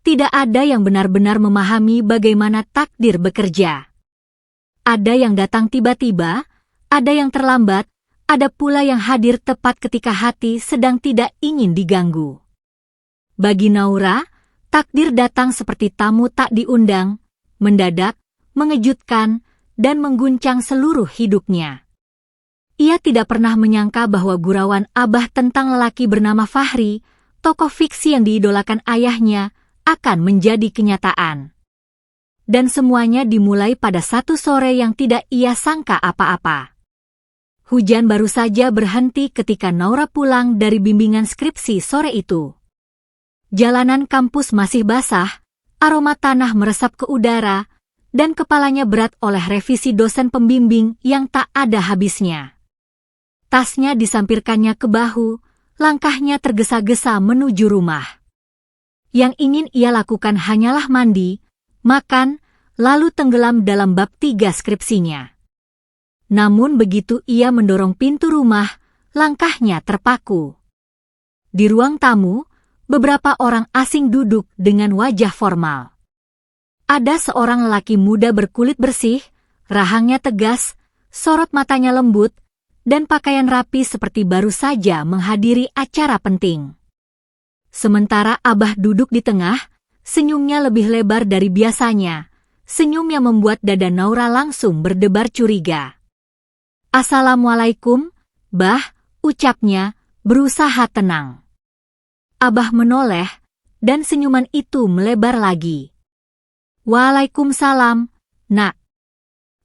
Tidak ada yang benar-benar memahami bagaimana takdir bekerja. Ada yang datang tiba-tiba, ada yang terlambat, ada pula yang hadir tepat ketika hati sedang tidak ingin diganggu. Bagi Naura, takdir datang seperti tamu tak diundang, mendadak, mengejutkan, dan mengguncang seluruh hidupnya. Ia tidak pernah menyangka bahwa gurauan Abah tentang lelaki bernama Fahri, tokoh fiksi yang diidolakan ayahnya, akan menjadi kenyataan. Dan semuanya dimulai pada satu sore yang tidak ia sangka apa-apa. Hujan baru saja berhenti ketika Naura pulang dari bimbingan skripsi sore itu. Jalanan kampus masih basah, aroma tanah meresap ke udara, dan kepalanya berat oleh revisi dosen pembimbing yang tak ada habisnya. Tasnya disampirkannya ke bahu, langkahnya tergesa-gesa menuju rumah. Yang ingin ia lakukan hanyalah mandi, makan, lalu tenggelam dalam bab 3 skripsinya. Namun begitu ia mendorong pintu rumah, langkahnya terpaku. Di ruang tamu, beberapa orang asing duduk dengan wajah formal. Ada seorang lelaki muda berkulit bersih, rahangnya tegas, sorot matanya lembut, dan pakaian rapi seperti baru saja menghadiri acara penting. Sementara Abah duduk di tengah, senyumnya lebih lebar dari biasanya, senyum yang membuat dada Naura langsung berdebar curiga. "Assalamualaikum, Bah," ucapnya, berusaha tenang. Abah menoleh, dan senyuman itu melebar lagi. "Waalaikumsalam, Nak.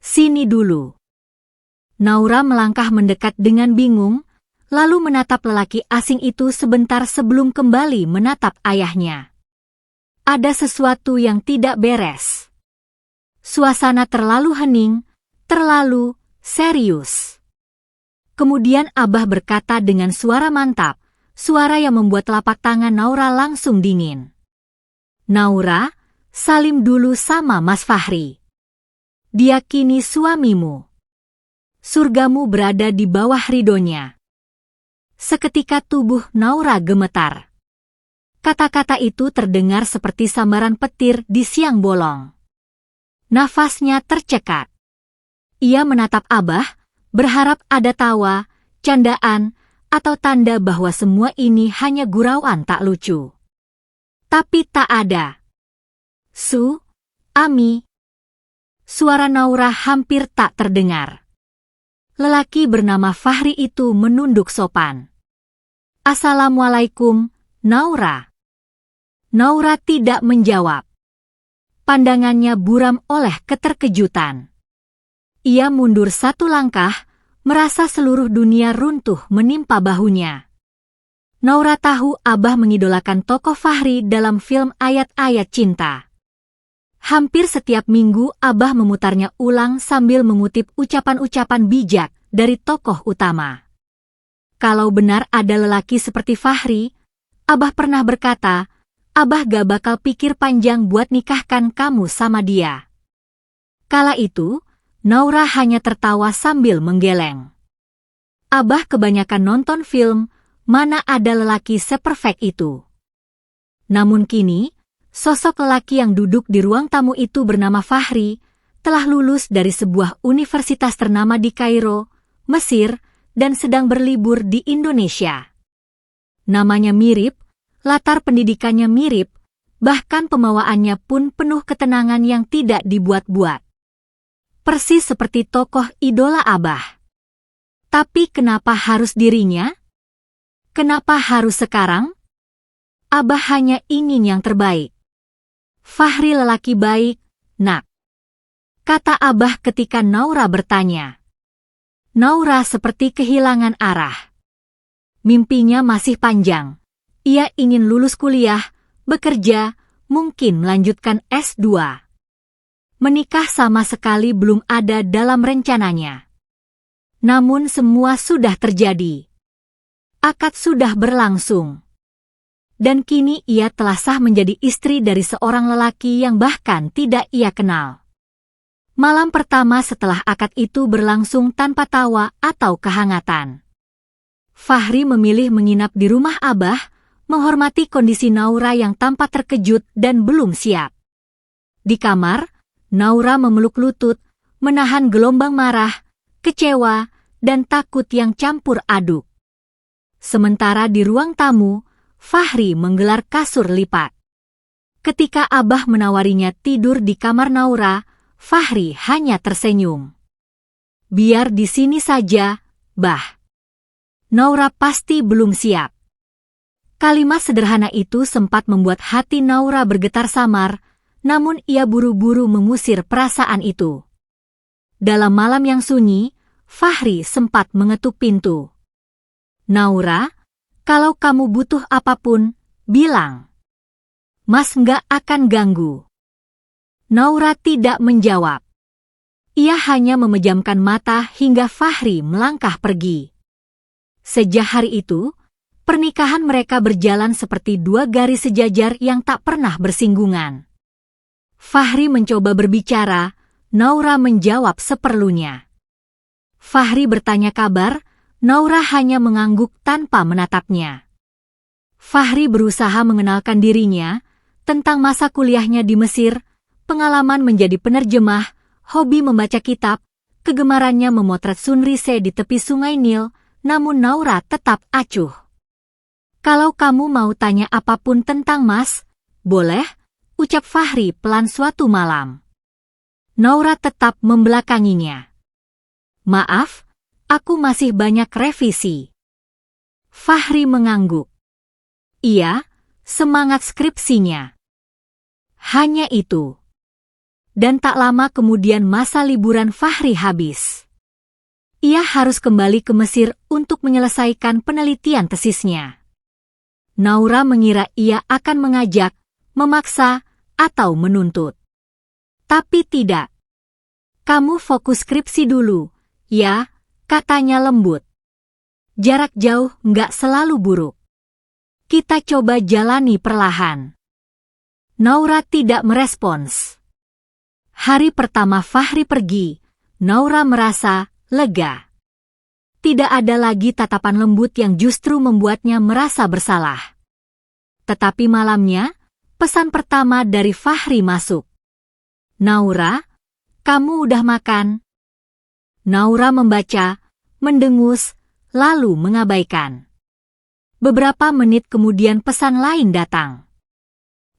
Sini dulu." Naura melangkah mendekat dengan bingung, lalu menatap lelaki asing itu sebentar sebelum kembali menatap ayahnya. Ada sesuatu yang tidak beres. Suasana terlalu hening, terlalu serius. Kemudian Abah berkata dengan suara mantap, suara yang membuat telapak tangan Naura langsung dingin. "Naura, salim dulu sama Mas Fahri. Dia kini suamimu. Surgamu berada di bawah ridhonya." Seketika tubuh Naura gemetar. Kata-kata itu terdengar seperti sambaran petir di siang bolong. Nafasnya tercekat. Ia menatap Abah, berharap ada tawa, candaan, atau tanda bahwa semua ini hanya gurauan tak lucu. Tapi tak ada. "Ami." Suara Naura hampir tak terdengar. Lelaki bernama Fahri itu menunduk sopan. "Assalamualaikum, Naura." Naura tidak menjawab. Pandangannya buram oleh keterkejutan. Ia mundur satu langkah, merasa seluruh dunia runtuh menimpa bahunya. Naura tahu Abah mengidolakan tokoh Fahri dalam film ayat-ayat cinta. Hampir setiap minggu Abah memutarnya ulang sambil mengutip ucapan-ucapan bijak dari tokoh utama. Kalau benar ada lelaki seperti Fahri, Abah pernah berkata, Abah gak bakal pikir panjang buat nikahkan kamu sama dia. Kala itu, Naura hanya tertawa sambil menggeleng. Abah kebanyakan nonton film, mana ada lelaki seperfek itu. Namun kini, sosok lelaki yang duduk di ruang tamu itu bernama Fahri, telah lulus dari sebuah universitas ternama di Kairo, Mesir, dan sedang berlibur di Indonesia. Namanya mirip, latar pendidikannya mirip, bahkan pembawaannya pun penuh ketenangan yang tidak dibuat-buat. Persis seperti tokoh idola Abah. Tapi kenapa harus dirinya? Kenapa harus sekarang? Abah hanya ingin yang terbaik. Fahri lelaki baik, Nak. Kata Abah ketika Naura bertanya. Naura seperti kehilangan arah. Mimpinya masih panjang. Ia ingin lulus kuliah, bekerja, mungkin melanjutkan S2. Menikah sama sekali belum ada dalam rencananya. Namun semua sudah terjadi. Akad sudah berlangsung. Dan kini ia telah sah menjadi istri dari seorang lelaki yang bahkan tidak ia kenal. Malam pertama setelah akad itu berlangsung tanpa tawa atau kehangatan. Fahri memilih menginap di rumah Abah, menghormati kondisi Naura yang tampak terkejut dan belum siap. Di kamar, Naura memeluk lutut, menahan gelombang marah, kecewa, dan takut yang campur aduk. Sementara di ruang tamu, Fahri menggelar kasur lipat. Ketika Abah menawarinya tidur di kamar Naura, Fahri hanya tersenyum. Biar di sini saja, Bah. Naura pasti belum siap. Kalimat sederhana itu sempat membuat hati Naura bergetar samar, namun ia buru-buru mengusir perasaan itu. Dalam malam yang sunyi, Fahri sempat mengetuk pintu. Naura, kalau kamu butuh apapun, bilang. Mas nggak akan ganggu. Naura tidak menjawab. Ia hanya memejamkan mata hingga Fahri melangkah pergi. Sejak hari itu, pernikahan mereka berjalan seperti dua garis sejajar yang tak pernah bersinggungan. Fahri mencoba berbicara, Naura menjawab seperlunya. Fahri bertanya kabar, Naura hanya mengangguk tanpa menatapnya. Fahri berusaha mengenalkan dirinya, tentang masa kuliahnya di Mesir, pengalaman menjadi penerjemah, hobi membaca kitab, kegemarannya memotret sunrise di tepi sungai Nil, namun Naura tetap acuh. Kalau kamu mau tanya apapun tentang Mas, boleh, ucap Fahri pelan suatu malam. Naura tetap membelakanginya. Maaf, aku masih banyak revisi. Fahri mengangguk. Iya, semangat skripsinya. Hanya itu. Dan tak lama kemudian masa liburan Fahri habis. Ia harus kembali ke Mesir untuk menyelesaikan penelitian tesisnya. Naura mengira ia akan mengajak, memaksa, atau menuntut. Tapi tidak. Kamu fokus skripsi dulu, ya, katanya lembut. Jarak jauh nggak selalu buruk. Kita coba jalani perlahan. Naura tidak merespons. Hari pertama Fahri pergi, Naura merasa lega. Tidak ada lagi tatapan lembut yang justru membuatnya merasa bersalah. Tetapi malamnya, pesan pertama dari Fahri masuk. Naura, kamu udah makan? Naura membaca, mendengus, lalu mengabaikan. Beberapa menit kemudian pesan lain datang.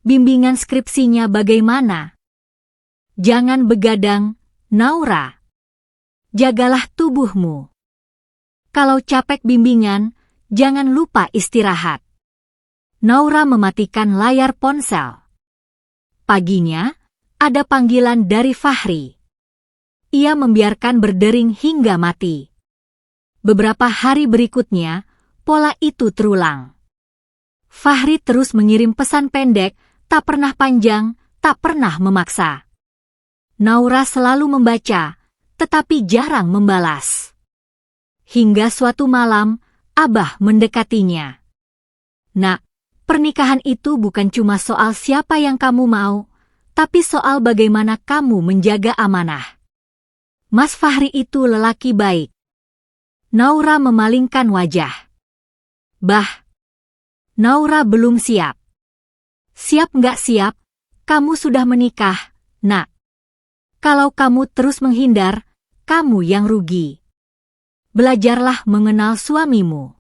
Bimbingan skripsinya bagaimana? Jangan begadang, Naura. Jagalah tubuhmu. Kalau capek bimbingan, jangan lupa istirahat. Naura mematikan layar ponsel. Paginya, ada panggilan dari Fahri. Ia membiarkan berdering hingga mati. Beberapa hari berikutnya, pola itu terulang. Fahri terus mengirim pesan pendek, tak pernah panjang, tak pernah memaksa. Naura selalu membaca, tetapi jarang membalas. Hingga suatu malam, Abah mendekatinya. Nak, pernikahan itu bukan cuma soal siapa yang kamu mau, tapi soal bagaimana kamu menjaga amanah. Mas Fahri itu lelaki baik. Naura memalingkan wajah. Bah, Naura belum siap. Siap nggak siap, kamu sudah menikah, nak. Kalau kamu terus menghindar, kamu yang rugi. Belajarlah mengenal suamimu.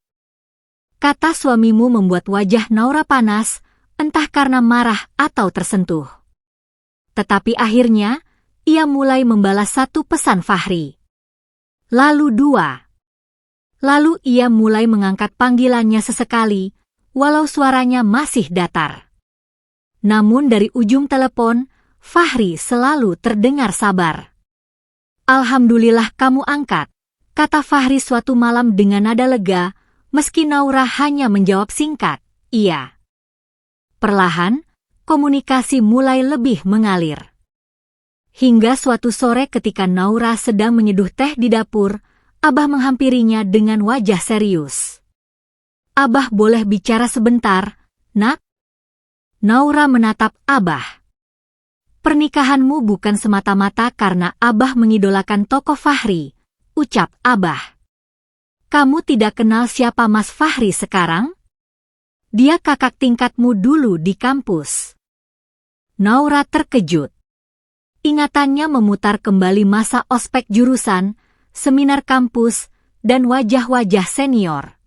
Kata suamimu membuat wajah Naura panas, entah karena marah atau tersentuh. Tetapi akhirnya, ia mulai membalas satu pesan Fahri. Lalu dua. Lalu ia mulai mengangkat panggilannya sesekali, walau suaranya masih datar. Namun dari ujung telepon, Fahri selalu terdengar sabar. Alhamdulillah kamu angkat, kata Fahri suatu malam dengan nada lega, meski Naura hanya menjawab singkat, iya. Perlahan, komunikasi mulai lebih mengalir. Hingga suatu sore ketika Naura sedang menyeduh teh di dapur, Abah menghampirinya dengan wajah serius. Abah boleh bicara sebentar, nak? Naura menatap Abah. Pernikahanmu bukan semata-mata karena Abah mengidolakan tokoh Fahri, ucap Abah. Kamu tidak kenal siapa Mas Fahri sekarang? Dia kakak tingkatmu dulu di kampus. Naura terkejut. Ingatannya memutar kembali masa ospek jurusan, seminar kampus, dan wajah-wajah senior.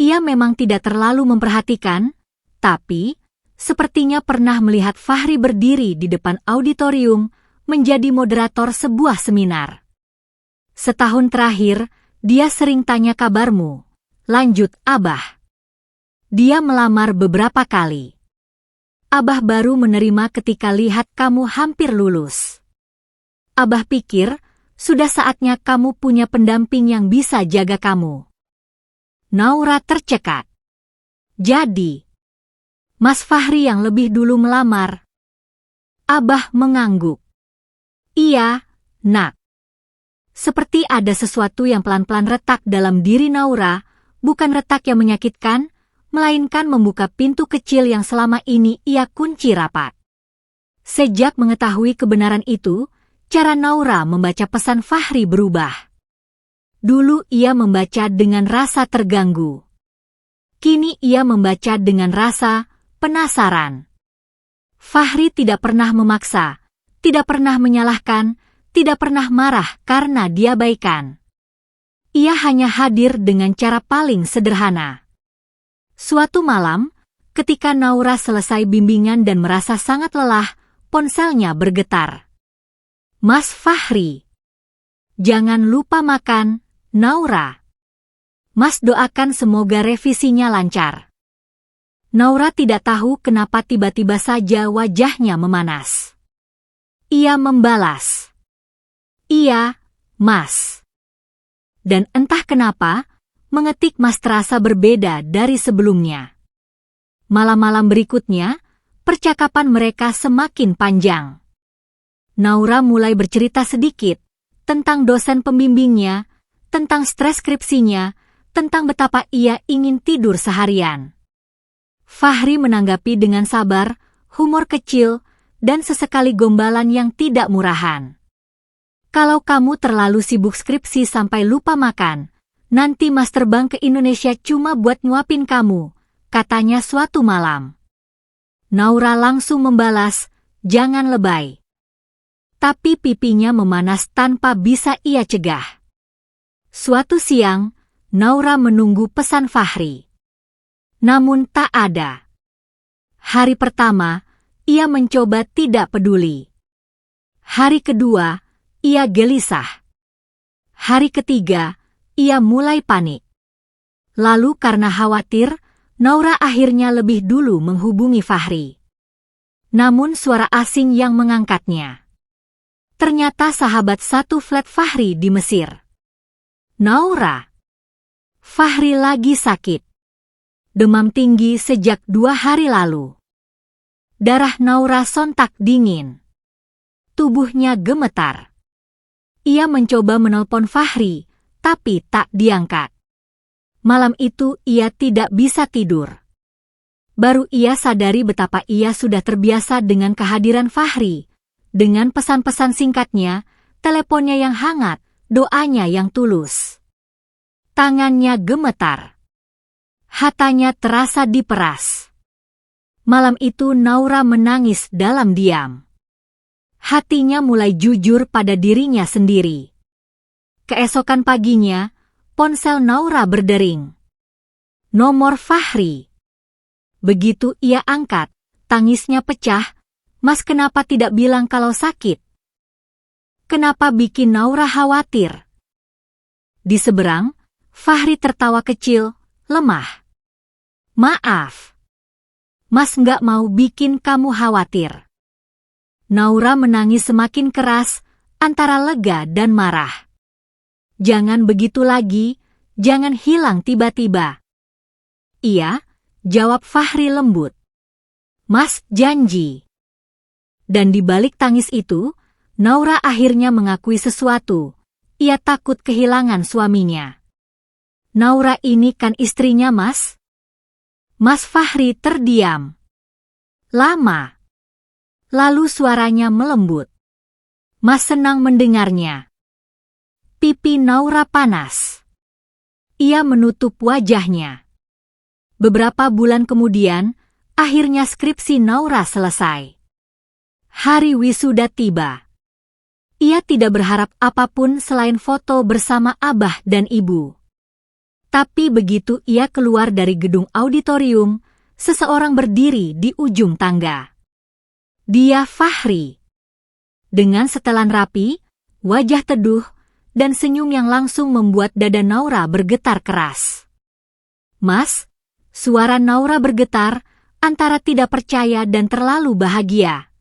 Ia memang tidak terlalu memperhatikan, tapi sepertinya pernah melihat Fahri berdiri di depan auditorium menjadi moderator sebuah seminar. Setahun terakhir, dia sering tanya kabarmu, lanjut Abah. Dia melamar beberapa kali. Abah baru menerima ketika lihat kamu hampir lulus. Abah pikir, sudah saatnya kamu punya pendamping yang bisa jaga kamu. Naura tercekat. Jadi, Mas Fahri yang lebih dulu melamar. Abah mengangguk. Iya, Nak. Seperti ada sesuatu yang pelan-pelan retak dalam diri Naura, bukan retak yang menyakitkan, melainkan membuka pintu kecil yang selama ini ia kunci rapat. Sejak mengetahui kebenaran itu, cara Naura membaca pesan Fahri berubah. Dulu ia membaca dengan rasa terganggu. Kini ia membaca dengan rasa penasaran. Fahri tidak pernah memaksa, tidak pernah menyalahkan, tidak pernah marah karena diabaikan. Ia hanya hadir dengan cara paling sederhana. Suatu malam, ketika Naura selesai bimbingan dan merasa sangat lelah, ponselnya bergetar. Mas Fahri. Jangan lupa makan, Naura. Mas doakan semoga revisinya lancar. Naura tidak tahu kenapa tiba-tiba saja wajahnya memanas. Ia membalas. Iya, Mas. Dan entah kenapa, mengetik Mas terasa berbeda dari sebelumnya. Malam-malam berikutnya, percakapan mereka semakin panjang. Naura mulai bercerita sedikit tentang dosen pembimbingnya, tentang stres skripsinya, tentang betapa ia ingin tidur seharian. Fahri menanggapi dengan sabar, humor kecil, dan sesekali gombalan yang tidak murahan. Kalau kamu terlalu sibuk skripsi sampai lupa makan, nanti Mas terbang ke Indonesia cuma buat nyuapin kamu, katanya suatu malam. Naura langsung membalas, jangan lebay. Tapi pipinya memanas tanpa bisa ia cegah. Suatu siang, Naura menunggu pesan Fahri. Namun tak ada. Hari pertama, ia mencoba tidak peduli. Hari kedua, ia gelisah. Hari ketiga, ia mulai panik. Lalu karena khawatir, Naura akhirnya lebih dulu menghubungi Fahri. Namun suara asing yang mengangkatnya. Ternyata sahabat satu flat Fahri di Mesir. Naura. Fahri lagi sakit. Demam tinggi sejak 2 hari lalu. Darah Naura sontak dingin. Tubuhnya gemetar. Ia mencoba menelpon Fahri, tapi tak diangkat. Malam itu ia tidak bisa tidur. Baru ia sadari betapa ia sudah terbiasa dengan kehadiran Fahri, dengan pesan-pesan singkatnya, teleponnya yang hangat, doanya yang tulus. Tangannya gemetar. Hatanya terasa diperas. Malam itu Naura menangis dalam diam. Hatinya mulai jujur pada dirinya sendiri. Keesokan paginya, ponsel Naura berdering. Nomor Fahri. Begitu ia angkat, tangisnya pecah. Mas kenapa tidak bilang kalau sakit? Kenapa bikin Naura khawatir? Di seberang, Fahri tertawa kecil, lemah. Maaf. Mas nggak mau bikin kamu khawatir. Naura menangis semakin keras, antara lega dan marah. Jangan begitu lagi, jangan hilang tiba-tiba. Iya, jawab Fahri lembut. Mas janji. Dan di balik tangis itu, Naura akhirnya mengakui sesuatu. Ia takut kehilangan suaminya. Naura ini kan istrinya Mas? Mas Fahri terdiam. Lama. Lalu suaranya melembut. Mas senang mendengarnya. Pipi Naura panas. Ia menutup wajahnya. Beberapa bulan kemudian, akhirnya skripsi Naura selesai. Hari wisuda tiba. Ia tidak berharap apapun selain foto bersama abah dan ibu. Tapi begitu ia keluar dari gedung auditorium, seseorang berdiri di ujung tangga. Dia Fahri. Dengan setelan rapi, wajah teduh, dan senyum yang langsung membuat dada Naura bergetar keras. "Mas," suara Naura bergetar, antara tidak percaya dan terlalu bahagia.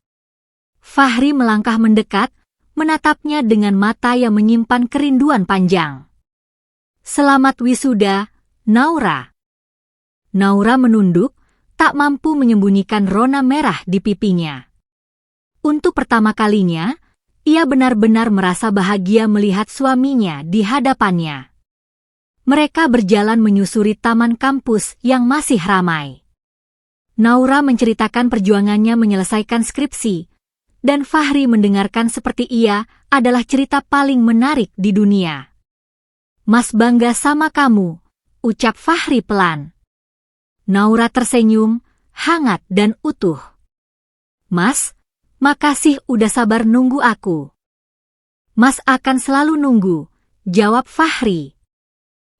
Fahri melangkah mendekat, menatapnya dengan mata yang menyimpan kerinduan panjang. "Selamat wisuda, Naura." Naura menunduk, tak mampu menyembunyikan rona merah di pipinya. Untuk pertama kalinya, ia benar-benar merasa bahagia melihat suaminya di hadapannya. Mereka berjalan menyusuri taman kampus yang masih ramai. Naura menceritakan perjuangannya menyelesaikan skripsi, dan Fahri mendengarkan seperti ia adalah cerita paling menarik di dunia. "Mas bangga sama kamu," ucap Fahri pelan. Naura tersenyum, hangat dan utuh. "Mas, makasih udah sabar nunggu aku." "Mas akan selalu nunggu," jawab Fahri.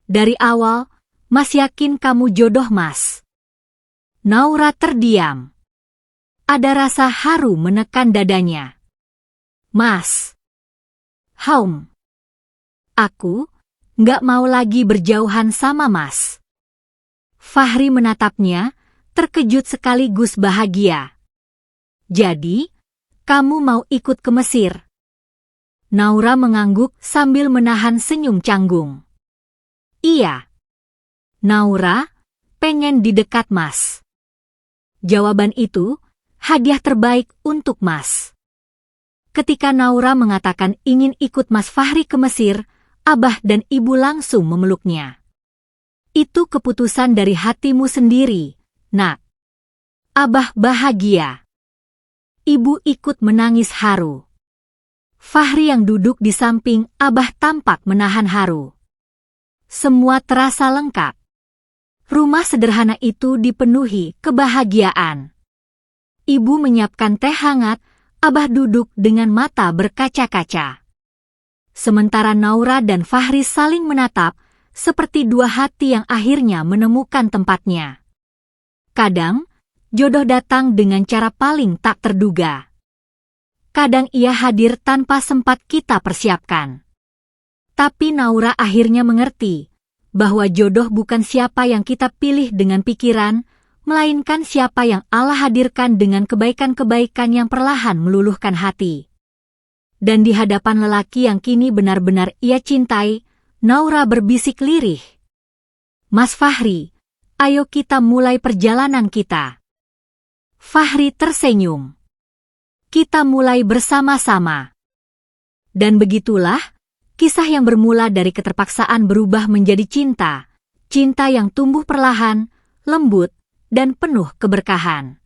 "Dari awal, Mas yakin kamu jodoh Mas." Naura terdiam. Ada rasa haru menekan dadanya. "Mas." Aku nggak mau lagi berjauhan sama Mas." Fahri menatapnya, terkejut sekaligus bahagia. "Jadi, kamu mau ikut ke Mesir?" Naura mengangguk sambil menahan senyum canggung. "Iya." "Naura, pengen di dekat Mas." Jawaban itu, hadiah terbaik untuk Mas. Ketika Naura mengatakan ingin ikut Mas Fahri ke Mesir, abah dan ibu langsung memeluknya. "Itu keputusan dari hatimu sendiri, Nak." Abah bahagia. Ibu ikut menangis haru. Fahri yang duduk di samping abah tampak menahan haru. Semua terasa lengkap. Rumah sederhana itu dipenuhi kebahagiaan. Ibu menyiapkan teh hangat, abah duduk dengan mata berkaca-kaca. Sementara Naura dan Fahri saling menatap, seperti dua hati yang akhirnya menemukan tempatnya. Kadang, jodoh datang dengan cara paling tak terduga. Kadang ia hadir tanpa sempat kita persiapkan. Tapi Naura akhirnya mengerti bahwa jodoh bukan siapa yang kita pilih dengan pikiran, melainkan siapa yang Allah hadirkan dengan kebaikan-kebaikan yang perlahan meluluhkan hati. Dan di hadapan lelaki yang kini benar-benar ia cintai, Naura berbisik lirih. "Mas Fahri, ayo kita mulai perjalanan kita." Fahri tersenyum. "Kita mulai bersama-sama." Dan begitulah, kisah yang bermula dari keterpaksaan berubah menjadi cinta. Cinta yang tumbuh perlahan, lembut, dan penuh keberkahan.